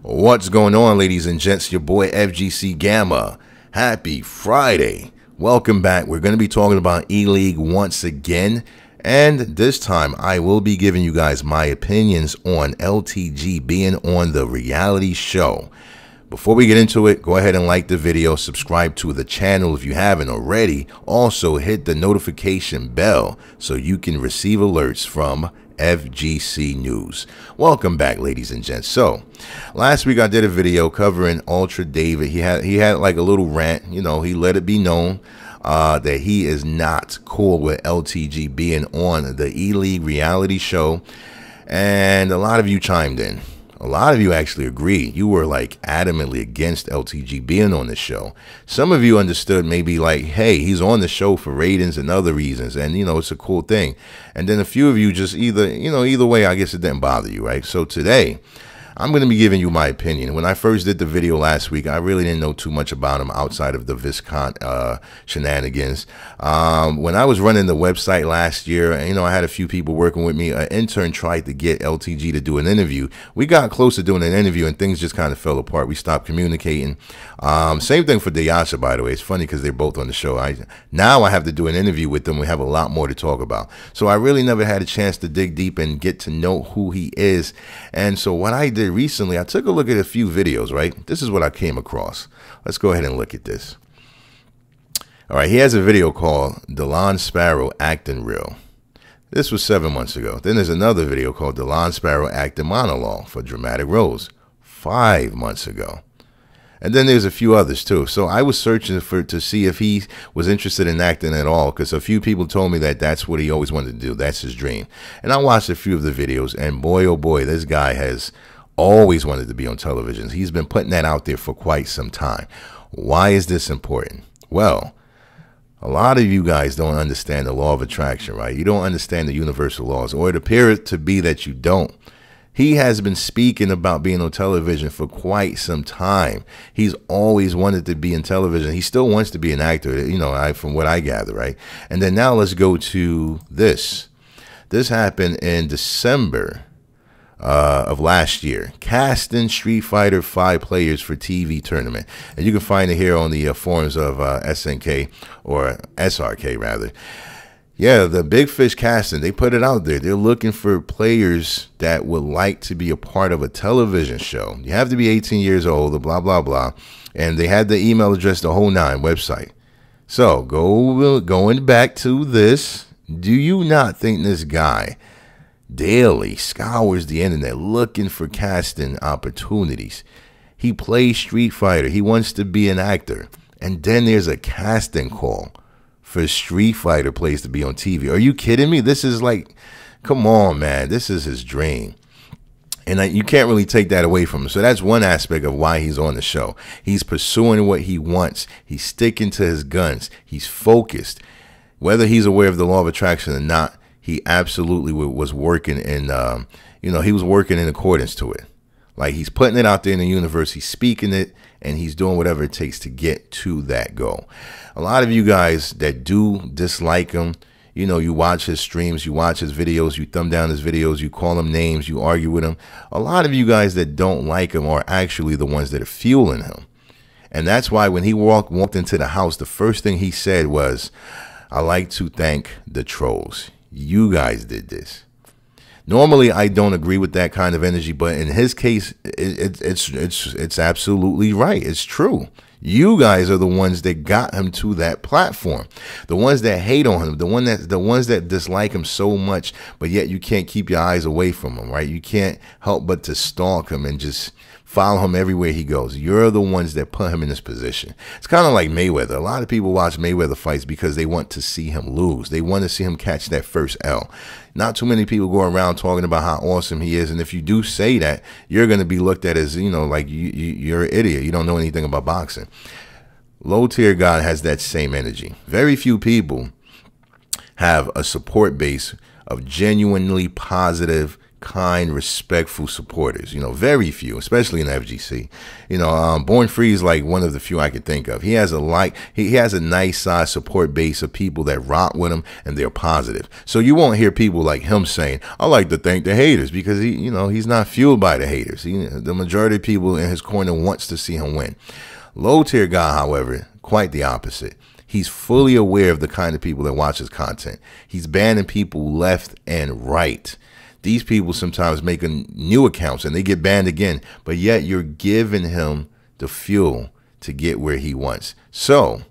What's going on, ladies and gents? Your boy FGC Gamma. Happy Friday. Welcome back. We're going to be talking about ELEAGUE once again. And this time, I will be giving you guys my opinions on LTG being on the reality show. Before we get into it, go ahead and like the video, subscribe to the channel if you haven't already. Also, hit the notification bell so you can receive alerts from FGC News. Welcome back, ladies and gents. So, last week I did a video covering Ultra David. He had like a little rant. You know, he let it be known that he is not cool with LTG being on the ELEAGUE reality show. And a lot of you chimed in. A lot of you actually agreed. You were like adamantly against LTG being on the show. Some of you understood maybe like, hey, he's on the show for ratings and other reasons. And, you know, it's a cool thing. And then a few of you just either way, I guess it didn't bother you, right? So today, I'm going to be giving you my opinion. When I first did the video last week, I really didn't know too much about him outside of the Viscount shenanigans. When I was running the website last year, you know, I had a few people working with me. An intern tried to get LTG to do an interview. We got close to doing an interview and things just kind of fell apart. We stopped communicating. Same thing for Dayasha, by the way. It's funny because they're both on the show. Now I have to do an interview with them. We have a lot more to talk about. So I really never had a chance to dig deep and get to know who he is. And so what I did recently, I took a look at a few videos, right? This is what I came across. Let's go ahead and look at this. All right, he has a video called Delon Sparrow Acting Real. This was 7 months ago. Then there's another video called Delon Sparrow Acting Monologue for Dramatic Roles 5 months ago. And then there's a few others too. So I was searching to see if he was interested in acting at all, because a few people told me that that's what he always wanted to do. That's his dream. And I watched a few of the videos, and boy, oh boy, this guy has always wanted to be on television. He's been putting that out there for quite some time. Why is this important? Well, a lot of you guys don't understand the law of attraction, right? You don't understand the universal laws, or it appears to be that you don't. He has been speaking about being on television for quite some time. He's always wanted to be in television. He still wants to be an actor, you know, from what I gather, right? And then now let's go to this. This happened in December of last year. Casting Street Fighter V players for TV tournament. And you can find it here on the forums of SNK, or SRK rather. Yeah, the Big Fish casting, they put it out there. They're looking for players that would like to be a part of a television show. You have to be 18 years old, blah, blah, blah. And they had the email address, the whole nine website. So going back to this, do you not think this guy daily scours the internet looking for casting opportunities? He plays Street Fighter. He wants to be an actor. And then there's a casting call for Street Fighter plays to be on TV. Are you kidding me? This is like, come on, man. This is his dream. And you can't really take that away from him. So that's one aspect of why he's on the show. He's pursuing what he wants. He's sticking to his guns. He's focused. Whether he's aware of the law of attraction or not, he absolutely was working in, you know, he was working in accordance to it. Like, he's putting it out there in the universe. He's speaking it, and he's doing whatever it takes to get to that goal. A lot of you guys that do dislike him, you know, you watch his streams, you watch his videos, you thumb down his videos, you call him names, you argue with him. A lot of you guys that don't like him are actually the ones that are fueling him. And that's why when he walked into the house, the first thing he said was, "I like to thank the trolls. You guys did this." Normally, I don't agree with that kind of energy, but in his case, it's absolutely right. It's true. You guys are the ones that got him to that platform. The ones that hate on him, the ones that dislike him so much, but yet you can't keep your eyes away from him, right? You can't help but to stalk him and just follow him everywhere he goes. You're the ones that put him in this position. It's kind of like Mayweather. A lot of people watch Mayweather fights because they want to see him lose. They want to see him catch that first L. Not too many people go around talking about how awesome he is. And if you do say that, you're going to be looked at as, you know, like you're an idiot. You don't know anything about boxing. Lowtiergod has that same energy. Very few people have a support base of genuinely positive, kind, respectful supporters. You know, very few, especially in the FGC. You know, Born Free is like one of the few I could think of. He has a nice size support base of people that rock with him, and they're positive. So you won't hear people like him saying, "I like to thank the haters," because he's not fueled by the haters. The majority of people in his corner wants to see him win. Lowtiergod, however, quite the opposite. He's fully aware of the kind of people that watch his content. He's banning people left and right. These people sometimes make new accounts and they get banned again, but yet you're giving him the fuel to get where he wants. So,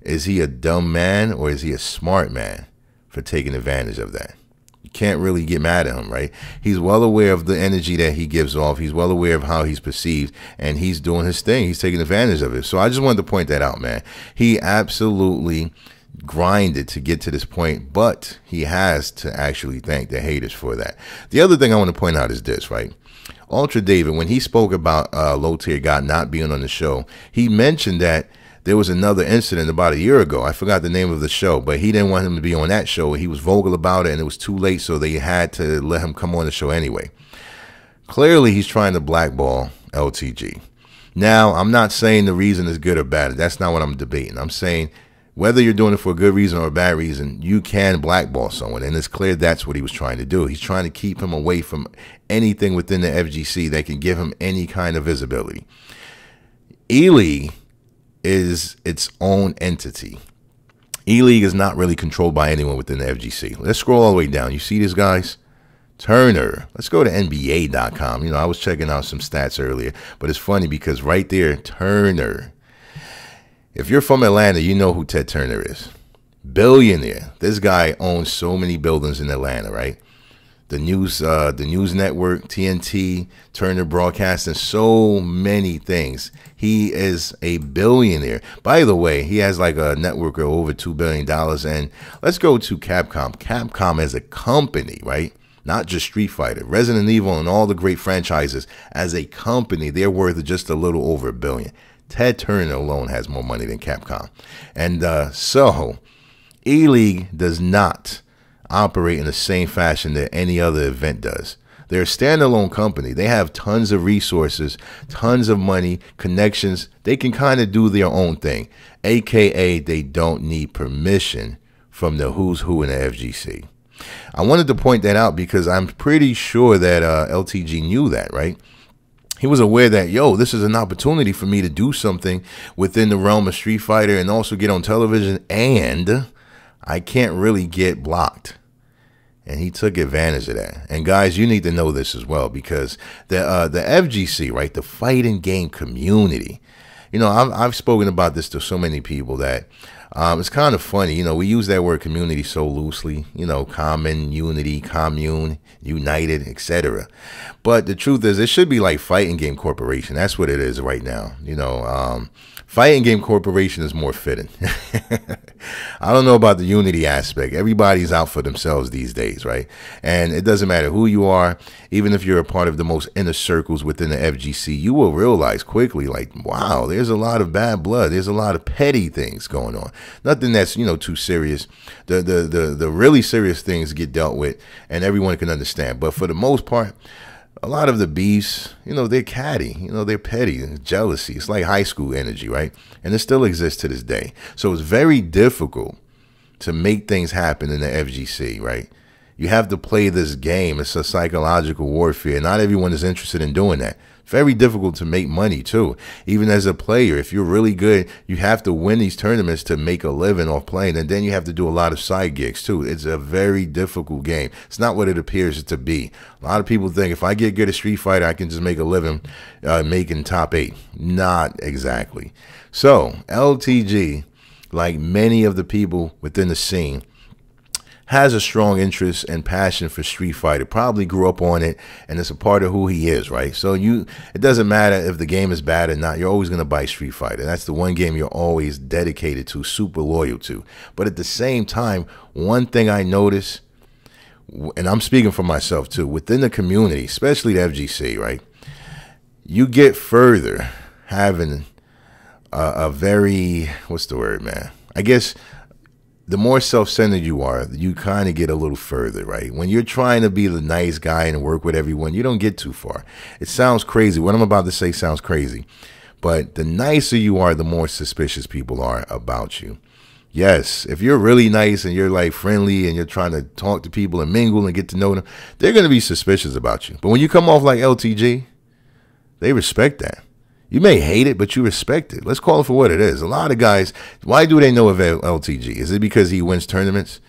is he a dumb man or is he a smart man for taking advantage of that? You can't really get mad at him, right? He's well aware of the energy that he gives off. He's well aware of how he's perceived, and he's doing his thing. He's taking advantage of it. So I just wanted to point that out, man. He absolutely grinded to get to this point, but he has to actually thank the haters for that. The other thing I want to point out is this, right? Ultra David, when he spoke about Lowtiergod not being on the show, he mentioned that there was another incident about a year ago. I forgot the name of the show, but he didn't want him to be on that show. He was vocal about it, and it was too late, so they had to let him come on the show anyway. Clearly, he's trying to blackball LTG. Now, I'm not saying the reason is good or bad. That's not what I'm debating. I'm saying whether you're doing it for a good reason or a bad reason, you can blackball someone, and it's clear that's what he was trying to do. He's trying to keep him away from anything within the FGC that can give him any kind of visibility. ELEAGUE is its own entity. ELEAGUE is not really controlled by anyone within the FGC. Let's scroll all the way down. You see these guys? Turner. Let's go to NBA.com. You know, I was checking out some stats earlier, but it's funny because right there, Turner. If you're from Atlanta, you know who Ted Turner is. Billionaire. This guy owns so many buildings in Atlanta, right? The news network, TNT, Turner Broadcasting, so many things. He is a billionaire. By the way, he has like a network of over $2 billion. And let's go to Capcom. Capcom as a company, right? Not just Street Fighter, Resident Evil, and all the great franchises. As a company, they're worth just a little over $1 billion. Ted Turner alone has more money than Capcom. And so, ELEAGUE does not operate in the same fashion that any other event does. They're a standalone company. They have tons of resources, tons of money, connections. They can kind of do their own thing, aka they don't need permission from the who's who in the FGC. I wanted to point that out because I'm pretty sure that LTG knew that, right? He was aware that, yo, this is an opportunity for me to do something within the realm of Street Fighter and also get on television, and I can't really get blocked. And he took advantage of that. And guys, you need to know this as well, because the FGC, right, the fighting game community, you know, I've spoken about this to so many people that it's kind of funny. You know, we use that word community so loosely, you know, common, unity, commune, united, etc. But the truth is, it should be like Fighting Game Corporation. That's what it is right now. You know, Fighting Game Corporation is more fitting. I don't know about the unity aspect. Everybody's out for themselves these days, right? And it doesn't matter who you are. Even if you're a part of the most inner circles within the FGC, you will realize quickly, like, wow, there's a lot of bad blood. There's a lot of petty things going on. Nothing that's, you know, too serious. The really serious things get dealt with, and everyone can understand. But for the most part, a lot of the beefs, you know, they're catty, you know, they're petty, jealousy. It's like high school energy, right? And it still exists to this day. So it's very difficult to make things happen in the FGC, right? You have to play this game. It's a psychological warfare. Not everyone is interested in doing that. Very difficult to make money too. Even as a player, if you're really good, you have to win these tournaments to make a living off playing, and then you have to do a lot of side gigs too. It's a very difficult game. It's not what it appears to be. A lot of people think if I get good at Street Fighter, I can just make a living making top 8. Not exactly. So LTG, like many of the people within the scene, has a strong interest and passion for Street Fighter, probably grew up on it, and it's a part of who he is, right? So it doesn't matter if the game is bad or not, you're always going to buy Street Fighter. That's the one game you're always dedicated to, super loyal to. But at the same time, one thing I notice, and I'm speaking for myself too, within the community, especially the FGC, right? You get further having a very, what's the word, man? I guess the more self-centered you are, you kind of get a little further, right? When you're trying to be the nice guy and work with everyone, you don't get too far. It sounds crazy. What I'm about to say sounds crazy. But the nicer you are, the more suspicious people are about you. Yes, if you're really nice and you're like friendly and you're trying to talk to people and mingle and get to know them, they're going to be suspicious about you. But when you come off like LTG, they respect that. You may hate it, but you respect it. Let's call it for what it is. A lot of guys, why do they know of LTG? Is it because he wins tournaments?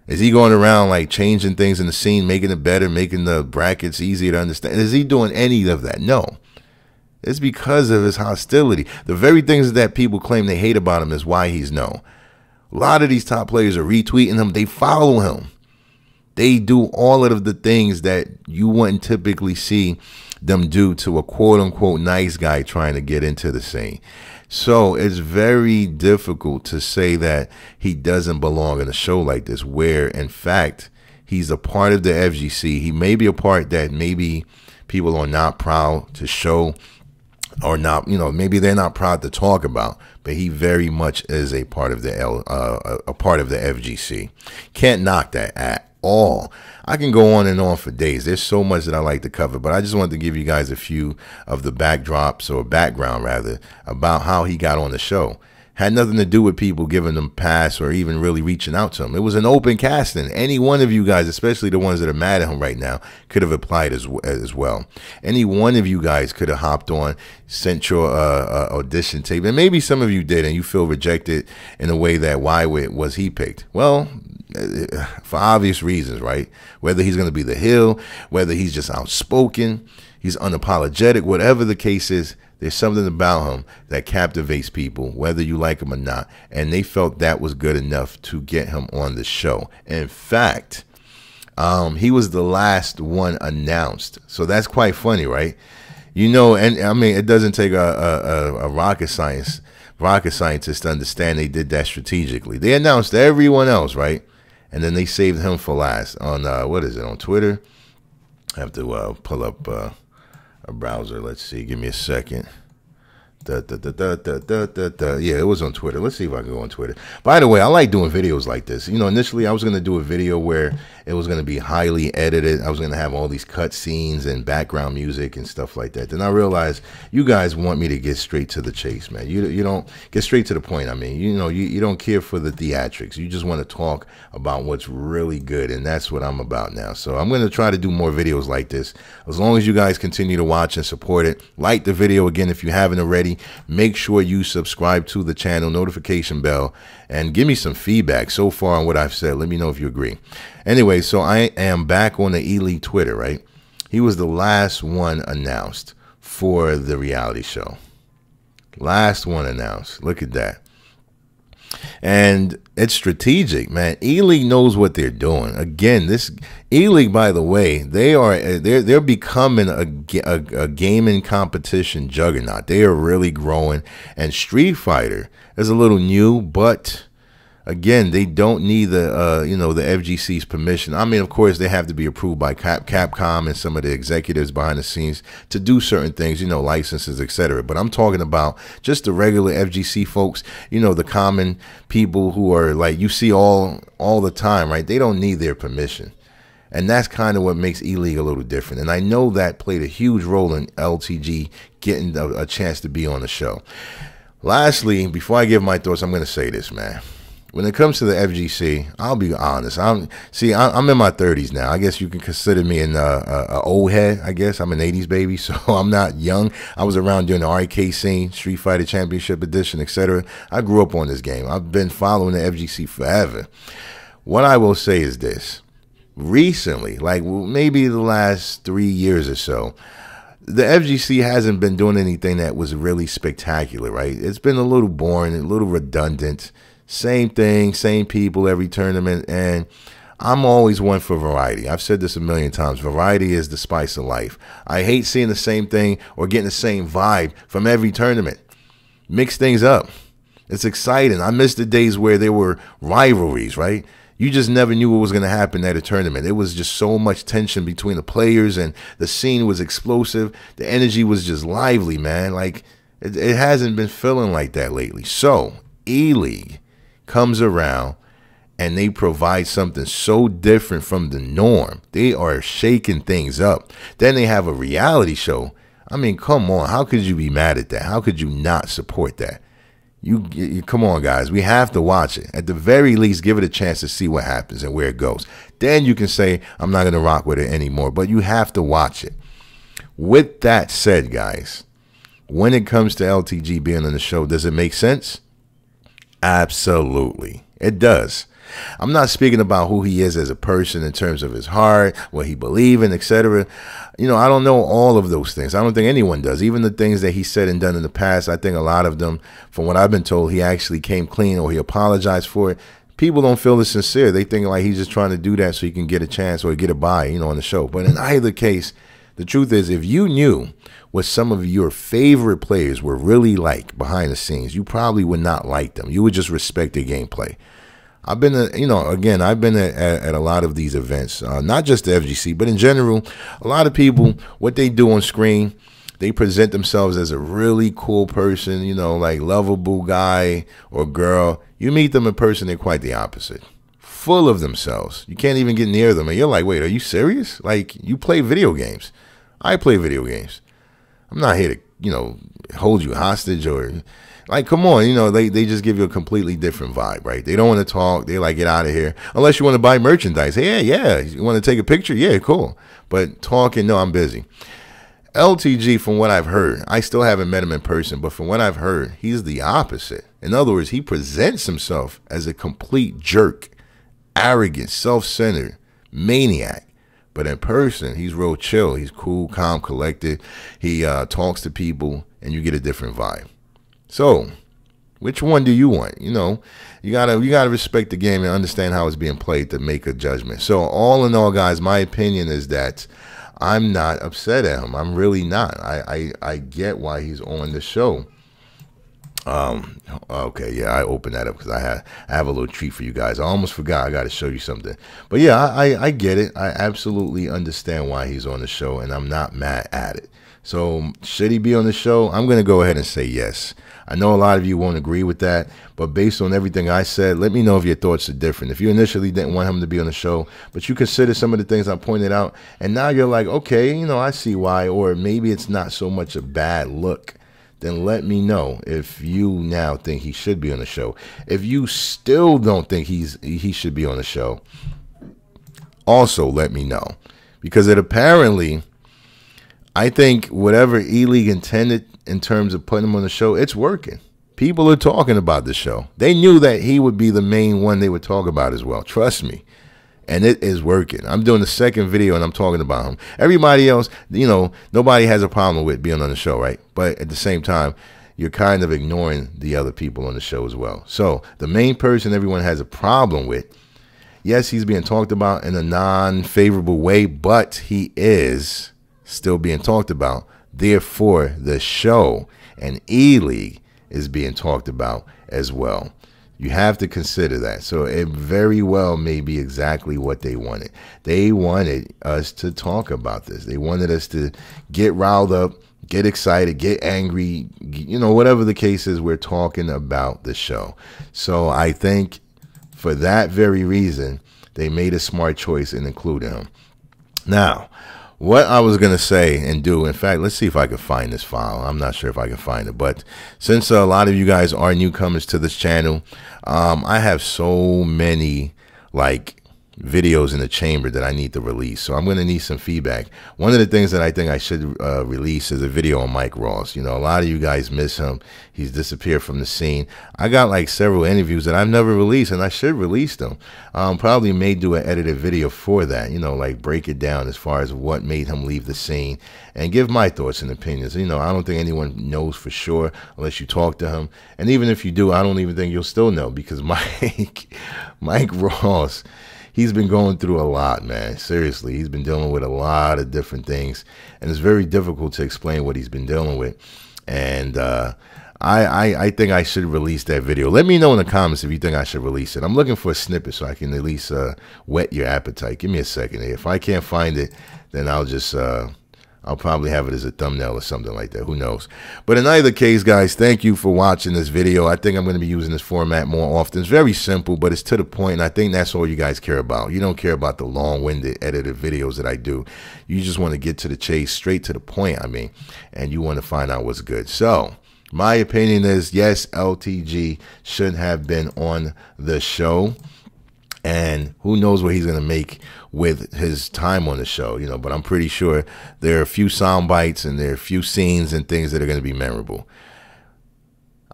Is he going around like changing things in the scene, making it better, making the brackets easier to understand? Is he doing any of that? No. It's because of his hostility. The very things that people claim they hate about him is why he's known. A lot of these top players are retweeting him. They follow him. They do all of the things that you wouldn't typically see them do to a quote-unquote nice guy trying to get into the scene. So it's very difficult to say that he doesn't belong in a show like this, where, in fact, he's a part of the FGC. He may be a part that maybe people are not proud to show, or not, you know, maybe they're not proud to talk about, but he very much is a part of the FGC. Can't knock that at all. I can go on and on for days. There's so much that I like to cover, but I just wanted to give you guys a few of the backdrops, or background rather, about how he got on the show. Had nothing to do with people giving them pass or even really reaching out to him. It was an open casting. Any one of you guys, especially the ones that are mad at him right now, could have applied as well. Any one of you guys could have hopped on, sent your audition tape, and maybe some of you did, and you feel rejected in a way that why was he picked? Well, for obvious reasons, right? Whether he's going to be the heel, whether he's just outspoken, he's unapologetic, whatever the case is, there's something about him that captivates people, whether you like him or not. And they felt that was good enough to get him on the show. In fact, he was the last one announced. So that's quite funny, right? You know, and I mean, it doesn't take a rocket scientist to understand they did that strategically. They announced everyone else, right? And then they saved him for last on, what is it, on Twitter? I have to pull up a browser. Let's see. Give me a second. Yeah, it was on Twitter. Let's see if I can go on Twitter. By the way, I like doing videos like this. You know, initially I was going to do a video where it was going to be highly edited. I was going to have all these cut scenes and background music and stuff like that. Then I realized you guys want me to get straight to the chase, man. You don't get straight to the point. I mean, you know, you don't care for the theatrics. You just want to talk about what's really good, and that's what I'm about now. So I'm going to try to do more videos like this. As long as you guys continue to watch and support it, like the video again if you haven't already. Make sure you subscribe to the channel, notification bell, and give me some feedback so far on what I've said. Let me know if you agree. Anyway, so I am back on the ELEAGUE Twitter, right? He was the last one announced for the reality show. Last one announced. Look at that. And it's strategic, man. ELEAGUE knows what they're doing. Again, this ELEAGUE, by the way, they're becoming a gaming competition juggernaut. They are really growing. And Street Fighter is a little new, but again, they don't need the the FGC's permission. I mean, of course, they have to be approved by Capcom and some of the executives behind the scenes to do certain things, you know, licenses, etc. But I'm talking about just the regular FGC folks, you know, the common people who are like you see all the time, right? They don't need their permission. And that's kind of what makes ELEAGUE a little different. And I know that played a huge role in LTG getting a chance to be on the show. Lastly, before I give my thoughts, I'm going to say this, man. When it comes to the FGC, I'll be honest. I'm in my 30s now. I guess you can consider me an old head. I guess I'm an 80s baby, so I'm not young. I was around during the arcade scene, Street Fighter Championship Edition, etc. I grew up on this game. I've been following the FGC forever. What I will say is this. Recently, like maybe the last 3 years or so, the FGC hasn't been doing anything that was really spectacular, right? It's been a little boring, a little redundant. Same thing, same people every tournament, and I'm always one for variety. I've said this a million times. Variety is the spice of life. I hate seeing the same thing or getting the same vibe from every tournament. Mix things up. It's exciting. I miss the days where there were rivalries, right? You just never knew what was going to happen at a tournament. There was just so much tension between the players, and the scene was explosive. The energy was just lively, man. Like, it hasn't been feeling like that lately. So, ELEAGUE comes around and they provide something so different from the norm. They are shaking things up. Then they have a reality show. I mean, come on. How could you be mad at that? How could you not support that? You come on, guys. We have to watch it. At the very least, give it a chance to see what happens and where it goes. Then you can say, I'm not going to rock with it anymore. But you have to watch it. With that said, guys, when it comes to LTG being on the show, does it make sense? Absolutely. It does. I'm not speaking about who he is as a person in terms of his heart, what he believes in, etc. You know, I don't know all of those things. I don't think anyone does. Even the things that he said and done in the past, I think a lot of them, from what I've been told, he actually came clean or he apologized for it. People don't feel it's sincere. They think like he's just trying to do that so he can get a chance or get a buy, you know, on the show. But in either case, the truth is, if you knew what some of your favorite players were really like behind the scenes, you probably would not like them. You would just respect their gameplay. I've been, I've been at a lot of these events, not just the FGC, but in general, a lot of people, what they do on screen, they present themselves as a really cool person, you know, like lovable guy or girl. You meet them in person, they're quite the opposite. Full of themselves. You can't even get near them. And you're like, wait, are you serious? Like, you play video games. I play video games. I'm not here to, you know, hold you hostage or... Like, come on, you know, they just give you a completely different vibe, right? They don't want to talk. They like, get out of here. Unless you want to buy merchandise. Hey, yeah. You want to take a picture? Yeah, cool. But talking, no, I'm busy. LTG, from what I've heard, I still haven't met him in person, but from what I've heard, he's the opposite. In other words, he presents himself as a complete jerk, arrogant, self-centered maniac. But in person, he's real chill. He's cool, calm, collected. He talks to people, and you get a different vibe. So, which one do you want? You know, you gotta respect the game and understand how it's being played to make a judgment. So, all in all, guys, my opinion is that I'm not upset at him. I'm really not. I get why he's on the show. Okay, yeah, I opened that up because I have a little treat for you guys. I almost forgot. I got to show you something. But yeah, I get it. I absolutely understand why he's on the show, and I'm not mad at it. So, should he be on the show? I'm going to go ahead and say yes. I know a lot of you won't agree with that, but based on everything I said, let me know if your thoughts are different. If you initially didn't want him to be on the show, but you consider some of the things I pointed out, and now you're like, okay, you know, I see why, or maybe it's not so much a bad look, then let me know if you now think he should be on the show. If you still don't think he should be on the show, also let me know. Because it apparently, I think whatever ELEAGUE intended in terms of putting him on the show, it's working. People are talking about the show. They knew that he would be the main one they would talk about as well. Trust me. And it is working. I'm doing the second video and I'm talking about him. Everybody else, you know, nobody has a problem with being on the show, right? But at the same time, you're kind of ignoring the other people on the show as well. So the main person everyone has a problem with, yes, he's being talked about in a non-favorable way, but he is still being talked about. Therefore, the show and ELEAGUE is being talked about as well. You have to consider that. So it very well may be exactly what they wanted. They wanted us to talk about this. They wanted us to get riled up, get excited, get angry, you know, whatever the case is, we're talking about the show. So I think for that very reason, they made a smart choice in including him. Now, what I was going to say and do, in fact, let's see if I can find this file. I'm not sure if I can find it, but since a lot of you guys are newcomers to this channel, I have so many, like, videos in the chamber that I need to release. So I'm going to need some feedback. One of the things that I think I should release is a video on Mike Ross. You know, a lot of you guys miss him. He's disappeared from the scene. I got like several interviews that I've never released, and I should release them. Probably may do an edited video for that, you know, like break it down as far as what made him leave the scene and give my thoughts and opinions. You know, I don't think anyone knows for sure unless you talk to him. And even if you do, I don't even think you'll still know, because Mike Ross, he's been going through a lot, man. Seriously, he's been dealing with a lot of different things, and it's very difficult to explain what he's been dealing with. And I think I should release that video. Let me know in the comments if you think I should release it. I'm looking for a snippet so I can at least whet your appetite. Give me a second here. If I can't find it, then I'll just I'll probably have it as a thumbnail or something like that. Who knows? But in either case, guys, thank you for watching this video. I think I'm going to be using this format more often. It's very simple, but it's to the point, and I think that's all you guys care about. You don't care about the long-winded edited videos that I do. You just want to get to the chase, straight to the point, I mean, and you want to find out what's good. So my opinion is, yes, LTG should have been on the show. And who knows what he's going to make with his time on the show, you know, but I'm pretty sure there are a few sound bites and there are a few scenes and things that are going to be memorable.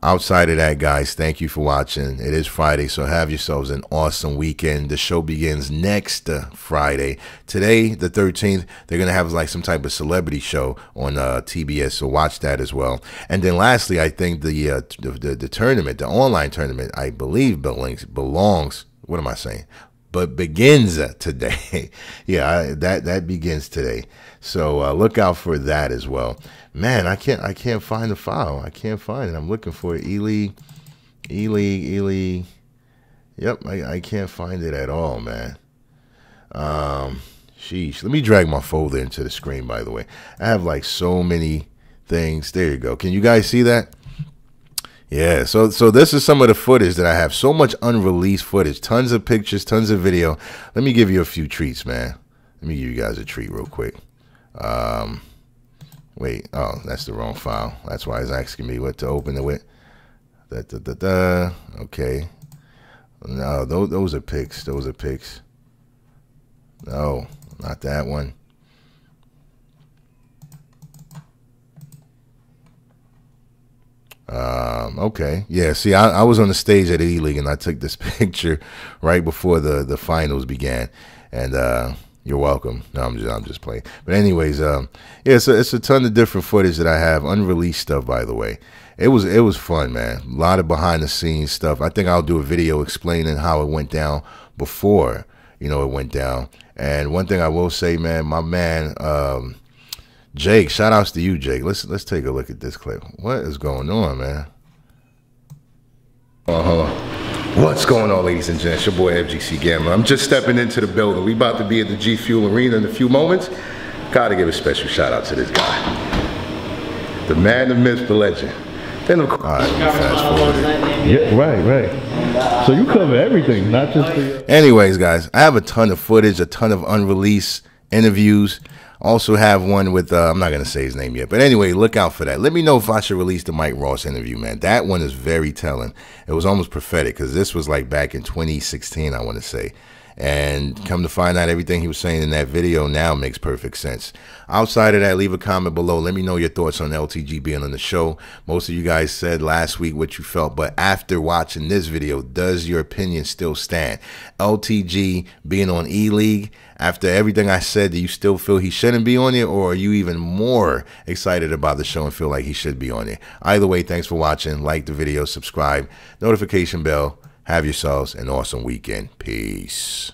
Outside of that, guys, thank you for watching. It is Friday, so have yourselves an awesome weekend. The show begins next Friday. Today, the 13th, they're going to have like some type of celebrity show on TBS, so watch that as well. And then lastly, I think the tournament, the online tournament, I believe belongs, what am I saying? But begins today. Yeah, that begins today. So look out for that as well. Man, I can't find the file. I can't find it. I'm looking for it. ELEAGUE. Yep, I can't find it at all, man. Sheesh. Let me drag my folder into the screen, by the way. I have like so many things. There you go. Can you guys see that? Yeah, so this is some of the footage that I have. So much unreleased footage. Tons of pictures, tons of video. Let me give you a few treats, man. Let me give you guys a treat real quick. Wait, oh, that's the wrong file. That's why it's asking me what to open it with. Okay. No, those are pics. Those are pics. No, not that one. Okay. Yeah, see, I was on the stage at ELEAGUE and I took this picture right before the finals began. And you're welcome. No, I'm just playing. But anyways, yeah, it's a ton of different footage that I have, unreleased stuff, by the way. It was fun, man. A lot of behind the scenes stuff. I think I'll do a video explaining how it went down before, you know, it went down. And one thing I will say, man, my man Jake, shout outs to you, Jake. Let's take a look at this clip. What is going on, man? Hold on. What's going on, ladies and gents? Your boy FGC Gambler. I'm just stepping into the building. We about to be at the G Fuel Arena in a few moments. Gotta give a special shout out to this guy, the man, the myth, the legend. Then of course, all right, let me fast forward it. Yeah, right. So you cover everything, not just the. Anyways, guys, I have a ton of footage, a ton of unreleased interviews. Also have one with, I'm not going to say his name yet. But anyway, look out for that. Let me know if I should release the Mike Ross interview, man. That one is very telling. It was almost prophetic because this was like back in 2016, I want to say. And come to find out, everything he was saying in that video now makes perfect sense. Outside of that, leave a comment below. Let me know your thoughts on LTG being on the show. Most of you guys said last week what you felt, but after watching this video, does your opinion still stand? LTG being on ELEAGUE, after everything I said, do you still feel he shouldn't be on it, or are you even more excited about the show and feel like he should be on it? Either way, thanks for watching. Like the video, subscribe, notification bell. Have yourselves an awesome weekend. Peace.